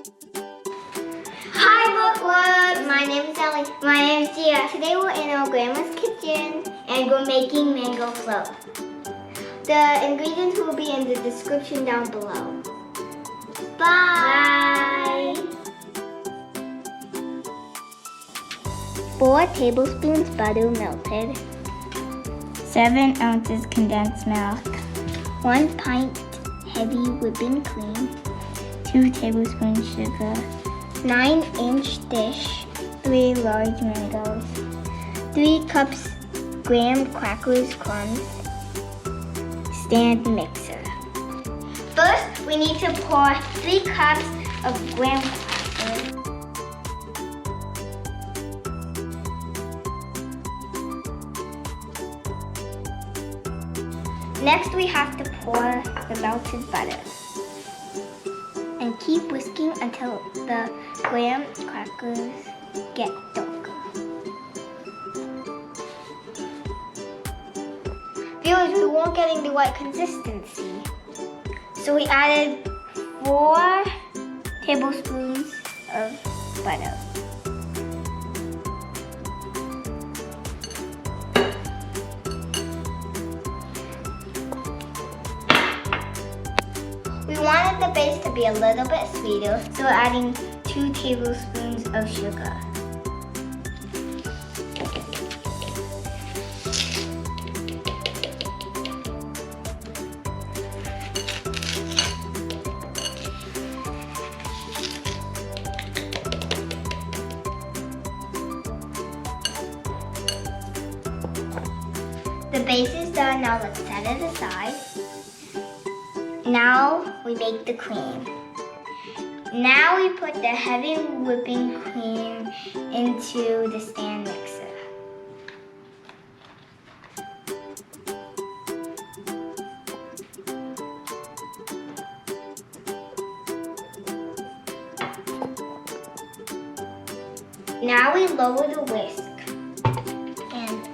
Hi Bookworms! My name is Ellie. My name is Gia. Today we're in our grandma's kitchen and we're making mango float. The ingredients will be in the description down below. Bye! 4 tablespoons butter melted. 7 ounces condensed milk. 1 pint heavy whipping cream. 2 tablespoons sugar. 9-inch dish. 3 large mangoes. 3 cups graham crackers crumbs. Stand mixer. First, we need to pour 3 cups of graham crackers. Next, we have to pour the melted butter. And keep whisking until the graham crackers get darker. Viewers, we weren't getting the right consistency. So we added 4 tablespoons of butter. We wanted the base to be a little bit sweeter, so we're adding 2 tablespoons of sugar. The base is done, now let's set it aside. Now we make the cream. Now we put the heavy whipping cream into the stand mixer. Now we lower the whisk and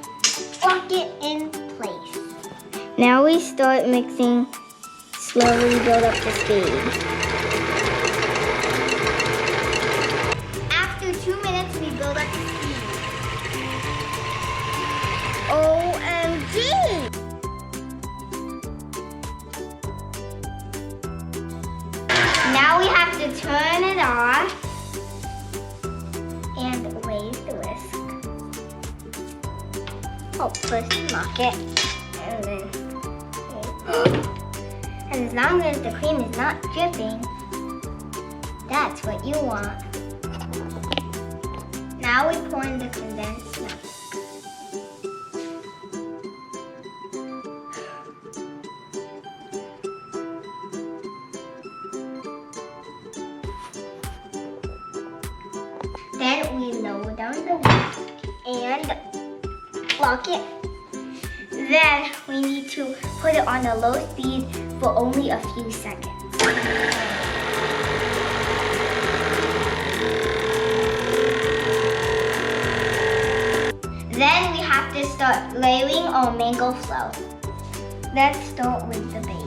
lock it in place. Now we start mixing. Slowly build up the speed. After 2 minutes, we build up the speed. OMG! Now we have to turn it off and raise the whisk. Oh, first lock it and then. And as long as the cream is not dripping, that's what you want. Now we pour in the condensed milk. Then we lower down the whisk and lock it. Then we need to put it on a low speed for only a few seconds. Then we have to start layering our mango float. Let's start with the base.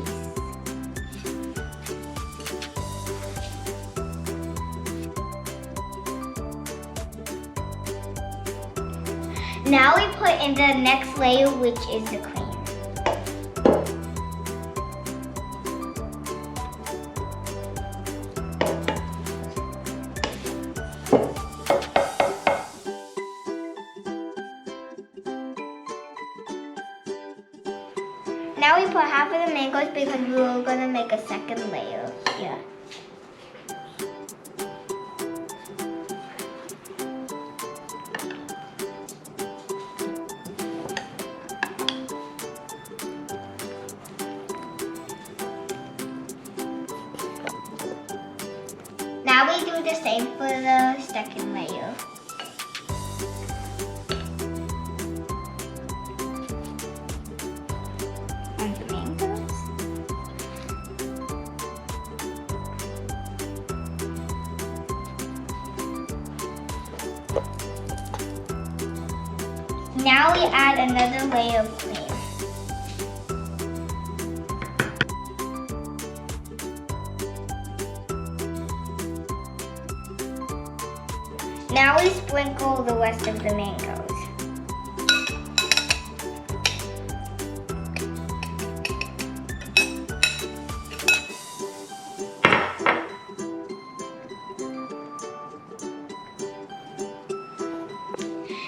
Now we put in the next layer, which is the cream. Now we put half of the mangoes because we were going to make a second layer here. Now we do the same for the second layer. And the mangoes. Now we add another layer of cream. Now we sprinkle the rest of the mangoes.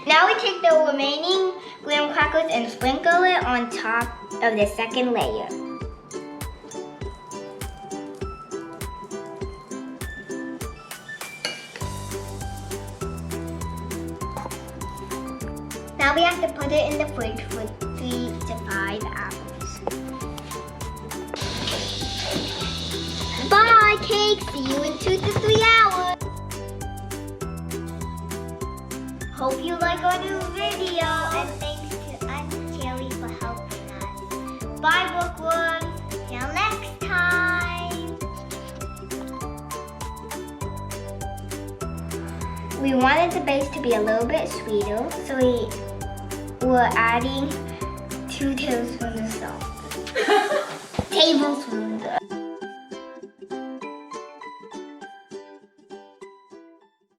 Now we take the remaining graham crackers and sprinkle it on top of the second layer. Now we have to put it in the fridge for 3 to 5 hours. Bye, cake! See you in 2 to 3 hours. Hope you like our new video, and thanks to Aunt Cherry for helping us. Bye, Bookworms. Till next time. We wanted the base to be a little bit sweeter, so we're adding 2 tablespoons of salt. Tablespoons.